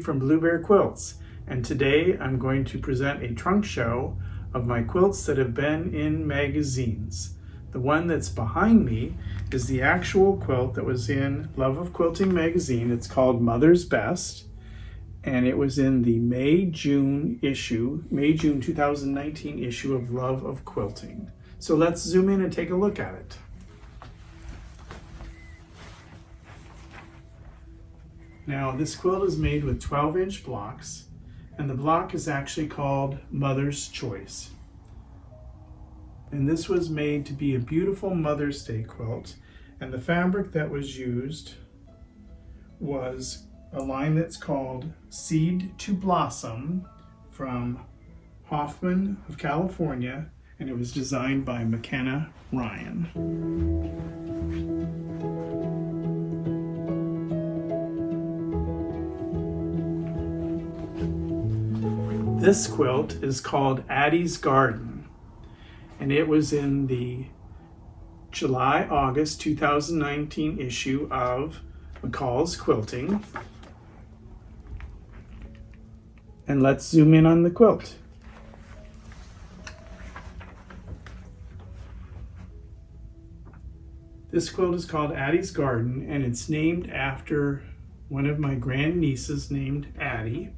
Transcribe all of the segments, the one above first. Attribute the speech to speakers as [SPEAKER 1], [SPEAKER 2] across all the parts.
[SPEAKER 1] from Blueberry Quilts, and today I'm going to present a trunk show of my quilts that have been in magazines. The one that's behind me is the actual quilt that was in Love of Quilting magazine. It's called Mother's Best, and it was in the May-June 2019 issue of Love of Quilting. So let's zoom in and take a look at it. Now, this quilt is made with 12-inch blocks, and the block is actually called Mother's Choice. And this was made to be a beautiful Mother's Day quilt, and the fabric that was used was a line that's called Seed to Blossom from Hoffman of California, and it was designed by McCall Ryan. This quilt is called Addie's Garden, and it was in the July-August 2019 issue of McCall's Quilting. And let's zoom in on the quilt. This quilt is called Addie's Garden, and it's named after one of my grandnieces named Addie.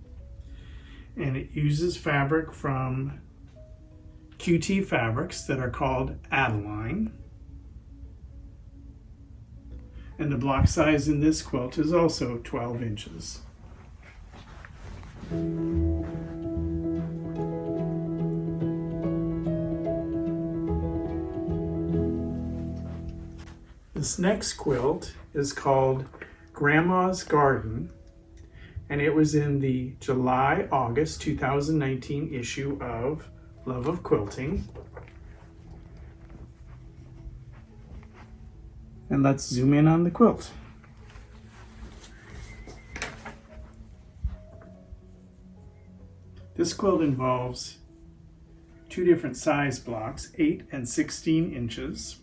[SPEAKER 1] And it uses fabric from QT fabrics that are called Adeline. And the block size in this quilt is also 12 inches. This next quilt is called Grandma's Garden, and it was in the July-August 2019 issue of Love of Quilting. And let's zoom in on the quilt. This quilt involves two different size blocks, 8 and 16 inches.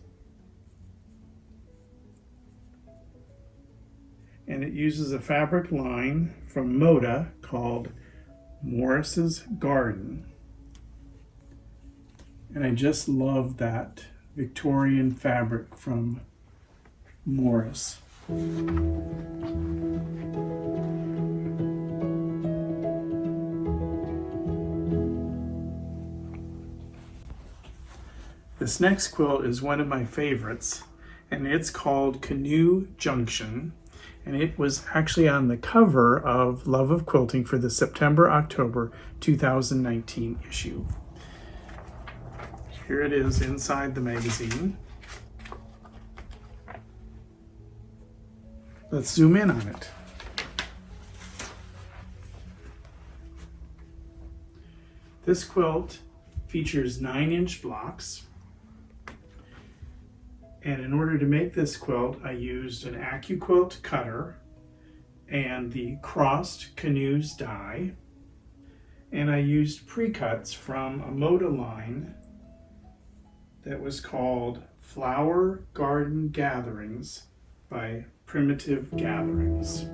[SPEAKER 1] And it uses a fabric line from Moda called Morris's Garden. And I just love that Victorian fabric from Morris. This next quilt is one of my favorites, and it's called Canoe Junction. And it was actually on the cover of Love of Quilting for the September-October 2019 issue. Here it is inside the magazine. Let's zoom in on it. This quilt features 9-inch blocks. And in order to make this quilt, I used an AccuQuilt cutter and the crossed canoes die. And I used pre-cuts from a Moda line that was called Flower Garden Gatherings by Primitive Gatherings.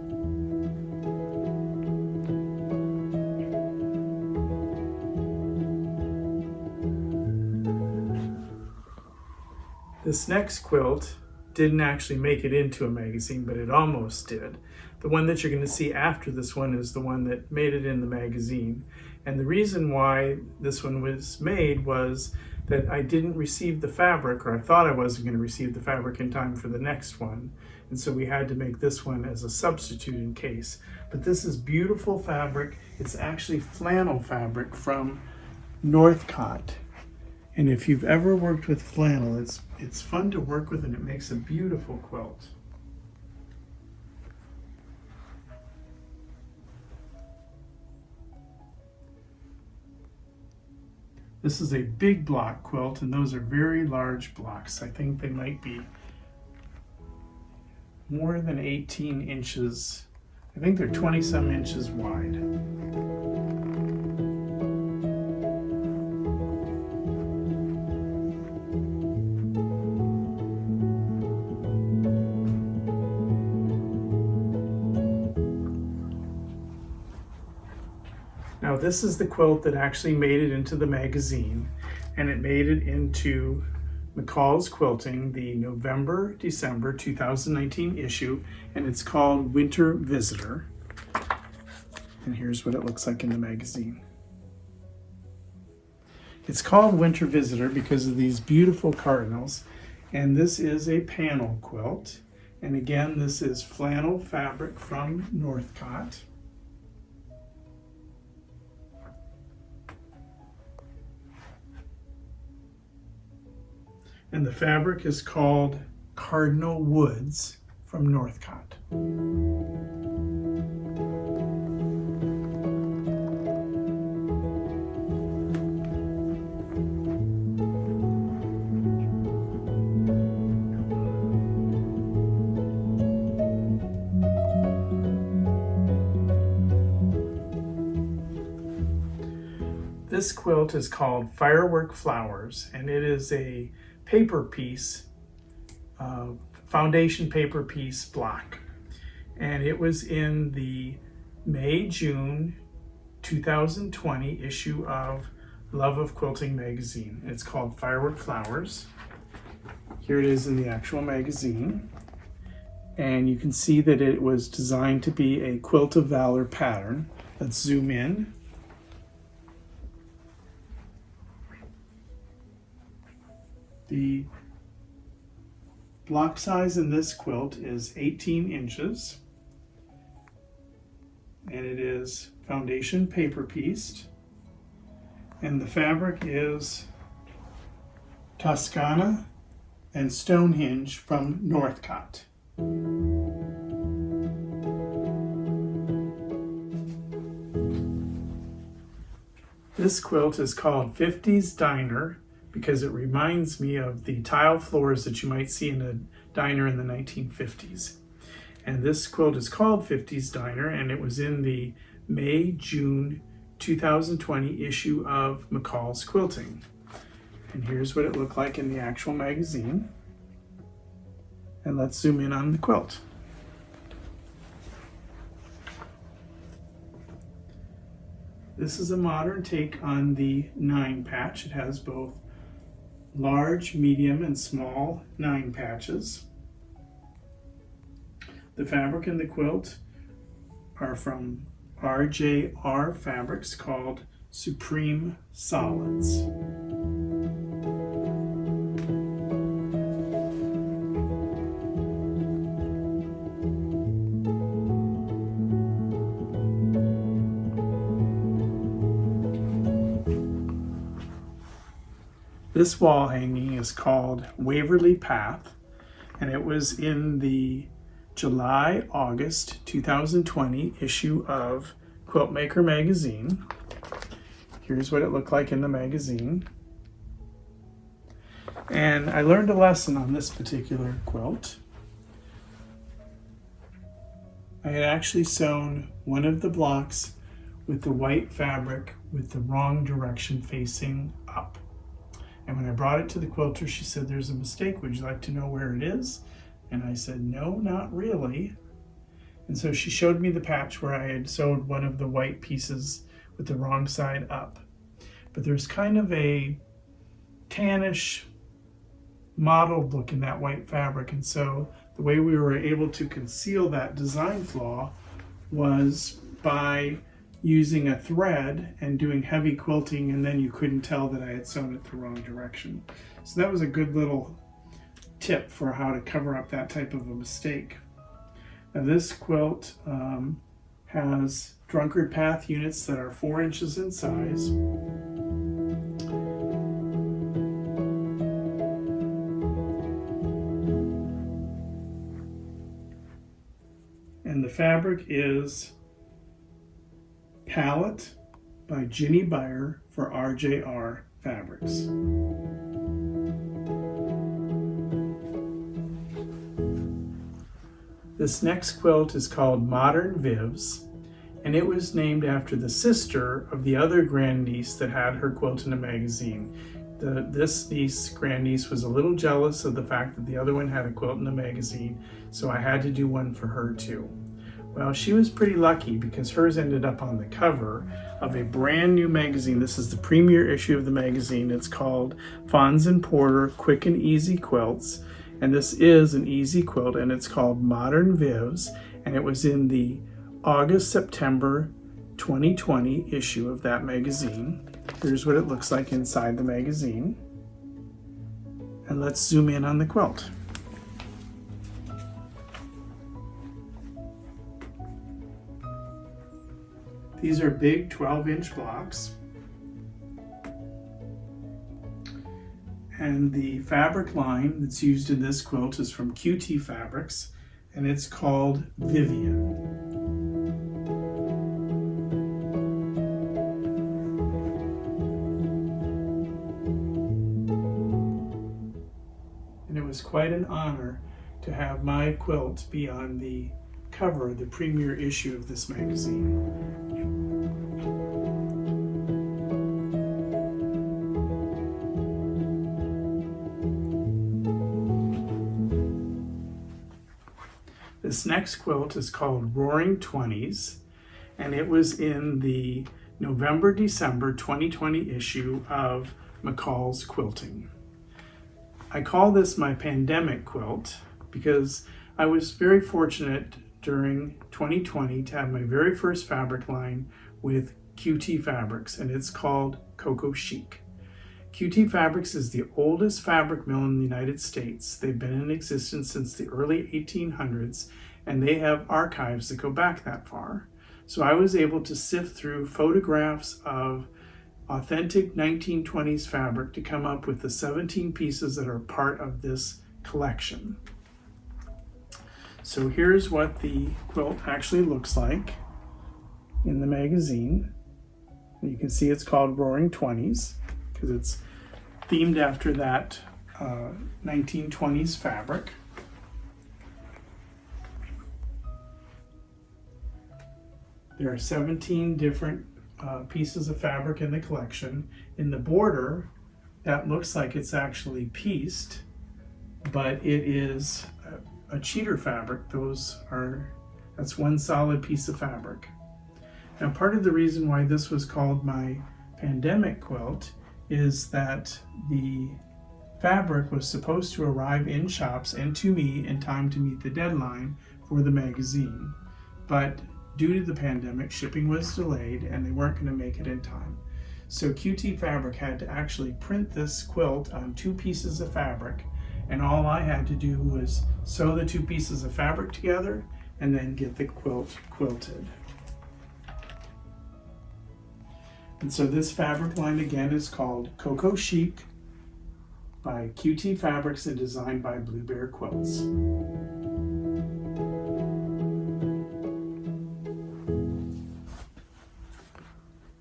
[SPEAKER 1] This next quilt didn't actually make it into a magazine, but it almost did. The one that you're going to see after this one is the one that made it in the magazine. And the reason why this one was made was that I didn't receive the fabric, or I thought I wasn't going to receive the fabric in time for the next one. And so we had to make this one as a substitute in case. But this is beautiful fabric. It's actually flannel fabric from Northcott. And if you've ever worked with flannel, it's fun to work with, and it makes a beautiful quilt. This is a big block quilt, and those are very large blocks. I think they might be more than 18 inches. I think they're 20-some inches wide. this is the quilt that actually made it into the magazine, and it made it into McCall's Quilting, the November-December 2019 issue, and it's called Winter Visitor. And here's what it looks like in the magazine. It's called Winter Visitor because of these beautiful cardinals, and this is a panel quilt. And again, this is flannel fabric from Northcott. And the fabric is called Cardinal Woods from Northcott. This quilt is called Firework Flowers, and it is a paper piece, foundation paper piece block. And it was in the May-June 2020 issue of Love of Quilting magazine. It's called Firework Flowers. Here it is in the actual magazine. And you can see that it was designed to be a Quilt of Valor pattern. Let's zoom in. The block size in this quilt is 18 inches, and it is foundation paper pieced, and the fabric is Toscana and Stonehenge from Northcott. This quilt is called 50s Diner because it reminds me of the tile floors that you might see in a diner in the 1950s. And this quilt is called 50s Diner, and it was in the May-June 2020 issue of McCall's Quilting. And here's what it looked like in the actual magazine. And let's zoom in on the quilt. This is a modern take on the 9 patch. It has both large, medium, and small 9 patches. The fabric in the quilt are from RJR Fabrics called Supreme Solids. This wall hanging is called Waverly Path, and it was in the July-August 2020 issue of Quiltmaker magazine. Here's what it looked like in the magazine. And I learned a lesson on this particular quilt. I had actually sewn one of the blocks with the white fabric with the wrong direction facing up. And when I brought it to the quilter, she said, "There's a mistake. Would you like to know where it is?" And I said, "No, not really." And so she showed me the patch where I had sewed one of the white pieces with the wrong side up. But there's kind of a tannish mottled look in that white fabric. And so the way we were able to conceal that design flaw was by using a thread and doing heavy quilting, and then you couldn't tell that I had sewn it the wrong direction. So that was a good little tip for how to cover up that type of a mistake. Now this quilt has drunkard path units that are 4 inches in size. And the fabric is Palette by Jinny Beyer for RJR Fabrics. This next quilt is called Modern Vivs, and it was named after the sister of the other grandniece that had her quilt in a magazine. This grandniece was a little jealous of the fact that the other one had a quilt in a magazine, so I had to do one for her too. Well, she was pretty lucky because hers ended up on the cover of a brand new magazine. This is the premiere issue of the magazine. It's called Fons and Porter Quick and Easy Quilts. And this is an easy quilt, and it's called Modern Vivs. And it was in the August-September 2020 issue of that magazine. Here's what it looks like inside the magazine. And let's zoom in on the quilt. These are big 12-inch blocks. And the fabric line that's used in this quilt is from QT Fabrics, and it's called Vivian. And it was quite an honor to have my quilt be on the cover of the premiere issue of this magazine. This next quilt is called Roaring Twenties, and it was in the November-December 2020 issue of McCall's Quilting. I call this my pandemic quilt because I was very fortunate during 2020 to have my very first fabric line with QT Fabrics, and it's called Coco Chic. QT Fabrics is the oldest fabric mill in the United States. They've been in existence since the early 1800s, and they have archives that go back that far. So I was able to sift through photographs of authentic 1920s fabric to come up with the 17 pieces that are part of this collection. So here's what the quilt actually looks like in the magazine. You can see it's called Roaring Twenties because it's themed after that 1920s fabric. There are 17 different pieces of fabric in the collection. In the border, that looks like it's actually pieced, but it is a cheater fabric. That's one solid piece of fabric. Now, part of the reason why this was called my pandemic quilt is that the fabric was supposed to arrive in shops and to me in time to meet the deadline for the magazine. But due to the pandemic, shipping was delayed and they weren't going to make it in time. So QT Fabric had to actually print this quilt on 2 pieces of fabric, and all I had to do was sew the 2 pieces of fabric together and then get the quilt quilted. And so this fabric line again is called Coco Chic by QT Fabrics and designed by Blue Bear Quilts.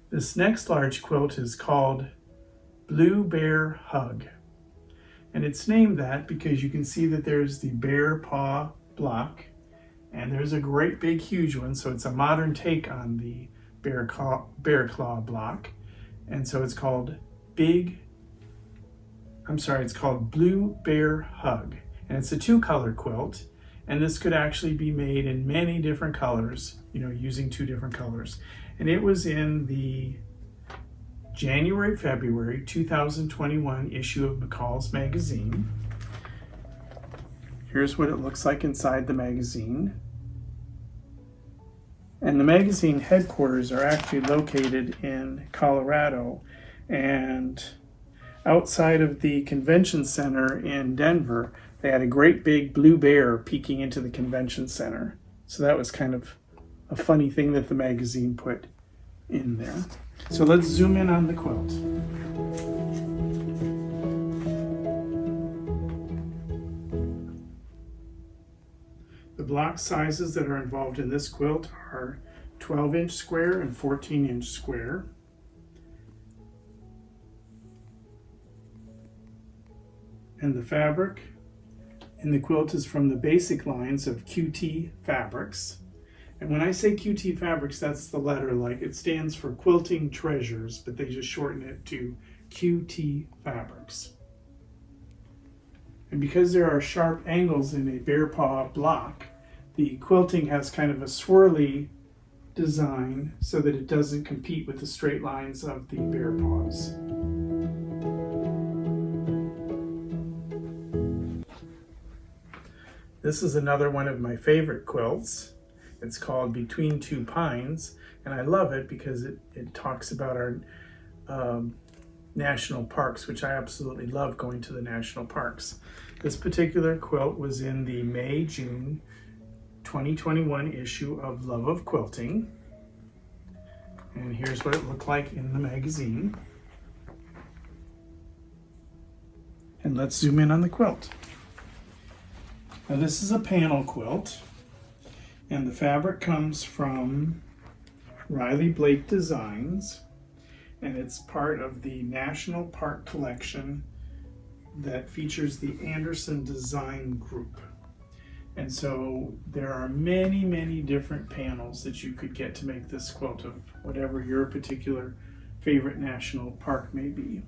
[SPEAKER 1] This next large quilt is called Blue Bear Hug. And it's named that because you can see that there's the bear paw block, and there's a great big huge one, so it's a modern take on the bear claw block. And so it's called it's called Blue Bear Hug. And it's a 2-color quilt, and this could actually be made in many different colors, using 2 different colors. And it was in the January-February 2021 issue of McCall's magazine. Here's what it looks like inside the magazine. And the magazine headquarters are actually located in Colorado, and outside of the convention center in Denver, they had a great big blue bear peeking into the convention center. So that was kind of a funny thing that the magazine put in there. So let's zoom in on the quilt. The block sizes that are involved in this quilt are 12-inch square and 14-inch square. And the fabric in the quilt is from the basic lines of QT Fabrics. And when I say QT Fabrics, that's the letter, like it stands for Quilting Treasures, but they just shorten it to QT Fabrics. And because there are sharp angles in a bear paw block, The quilting has kind of a swirly design so that it doesn't compete with the straight lines of the bear paws. This is another one of my favorite quilts. It's called Between Two Pines, and I love it because it talks about our national parks, which I absolutely love going to the national parks. This particular quilt was in the May-June 2021 issue of Love of Quilting. And here's what it looked like in the magazine. And let's zoom in on the quilt. Now this is a panel quilt, and the fabric comes from Riley Blake Designs, and it's part of the National Park Collection that features the Anderson Design Group. And so there are many, many different panels that you could get to make this quilt of whatever your particular favorite national park may be.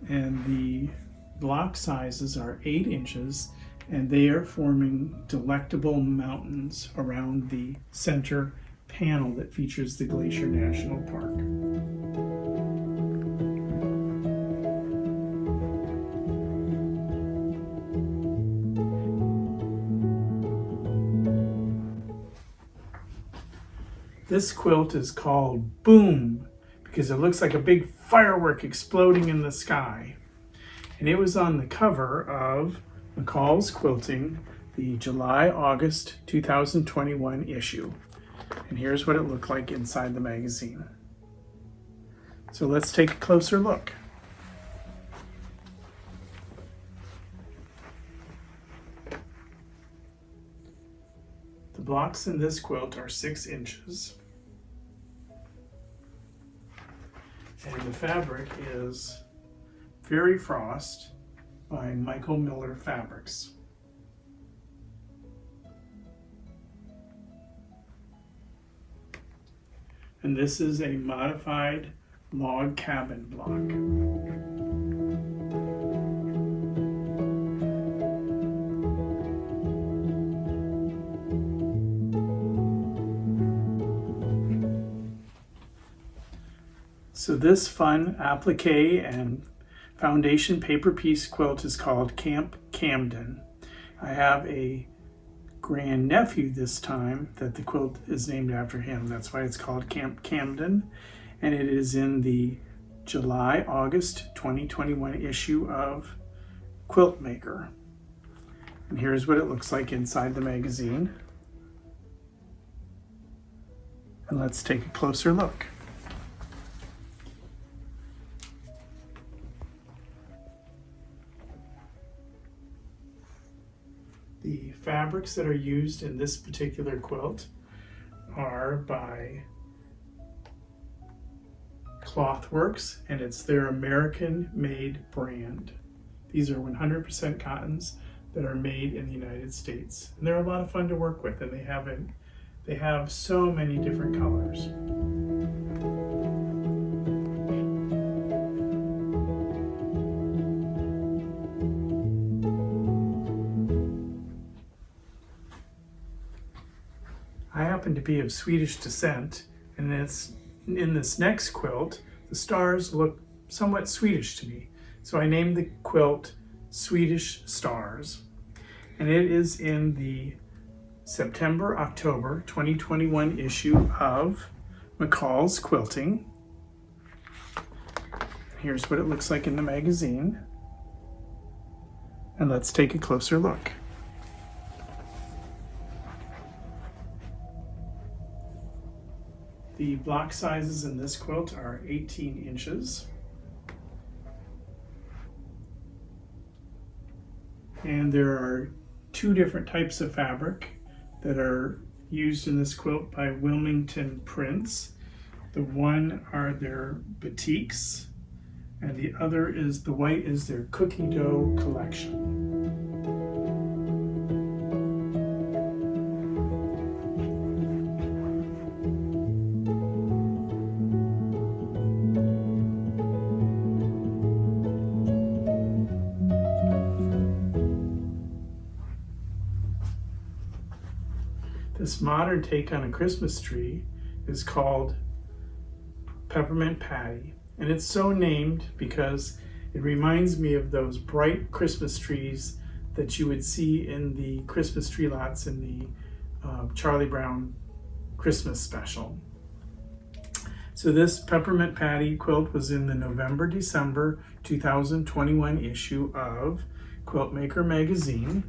[SPEAKER 1] And the block sizes are 8 inches, and they are forming delectable mountains around the center panel that features the Glacier National Park. This quilt is called Boom because it looks like a big firework exploding in the sky. And it was on the cover of McCall's Quilting, the July-August 2021 issue. And here's what it looked like inside the magazine. So let's take a closer look. The blocks in this quilt are 6 inches. And the fabric is Fairy Frost by Micheal Fabrics. And this is a modified log cabin block. So this fun applique and foundation paper piece quilt is called Camp Camden. I have a grandnephew this time that the quilt is named after him. That's why it's called Camp Camden. And it is in the July-August 2021 issue of Quiltmaker. And here's what it looks like inside the magazine. And let's take a closer look. The fabrics that are used in this particular quilt are by Clothworks, and it's their American-made brand. These are 100% cottons that are made in the United States. And they're a lot of fun to work with, and they have so many different colors. I happen to be of Swedish descent, and in this next quilt, the stars look somewhat Swedish to me. So I named the quilt Swedish Stars, and it is in the September-October 2021 issue of McCall's Quilting. Here's what it looks like in the magazine, and let's take a closer look. The block sizes in this quilt are 18 inches. And there are 2 different types of fabric that are used in this quilt by Wilmington Prints. The one are their batiks, and the other is the white is their cookie dough collection. This modern take on a Christmas tree is called Peppermint Patty, and it's so named because it reminds me of those bright Christmas trees that you would see in the Christmas tree lots in the Charlie Brown Christmas special. So this Peppermint Patty quilt was in the November-December 2021 issue of Quiltmaker magazine.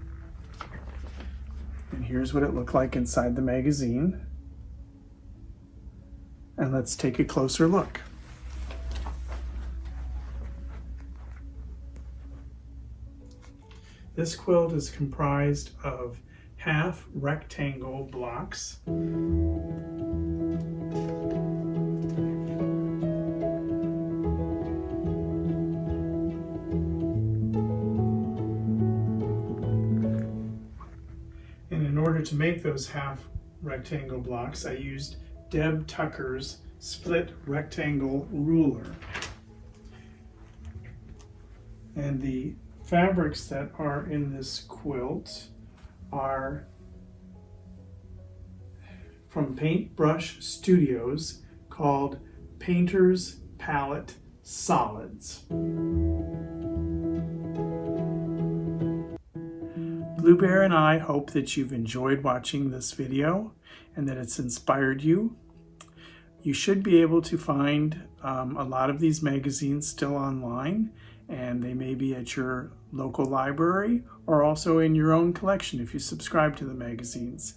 [SPEAKER 1] And here's what it looked like inside the magazine. And let's take a closer look. This quilt is comprised of half rectangle blocks. In order to make those half rectangle blocks, I used Deb Tucker's split rectangle ruler. And the fabrics that are in this quilt are from Paintbrush Studios called Painter's Palette Solids. Blue Bear and I hope that you've enjoyed watching this video and that it's inspired you. You should be able to find a lot of these magazines still online, and they may be at your local library or also in your own collection if you subscribe to the magazines.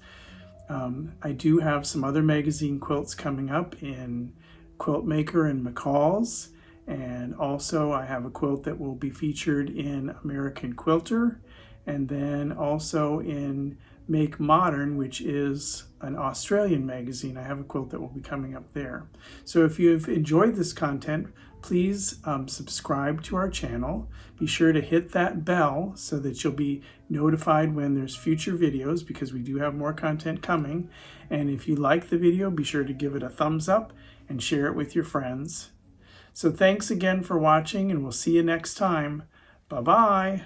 [SPEAKER 1] I do have some other magazine quilts coming up in Quiltmaker and McCall's, and also I have a quilt that will be featured in American Quilter, and then also in Make Modern, which is an Australian magazine. I have a quilt that will be coming up there. So if you've enjoyed this content, please subscribe to our channel. Be sure to hit that bell so that you'll be notified when there's future videos, because we do have more content coming. And if you like the video, be sure to give it a thumbs up and share it with your friends. So thanks again for watching, and we'll see you next time. Bye-bye.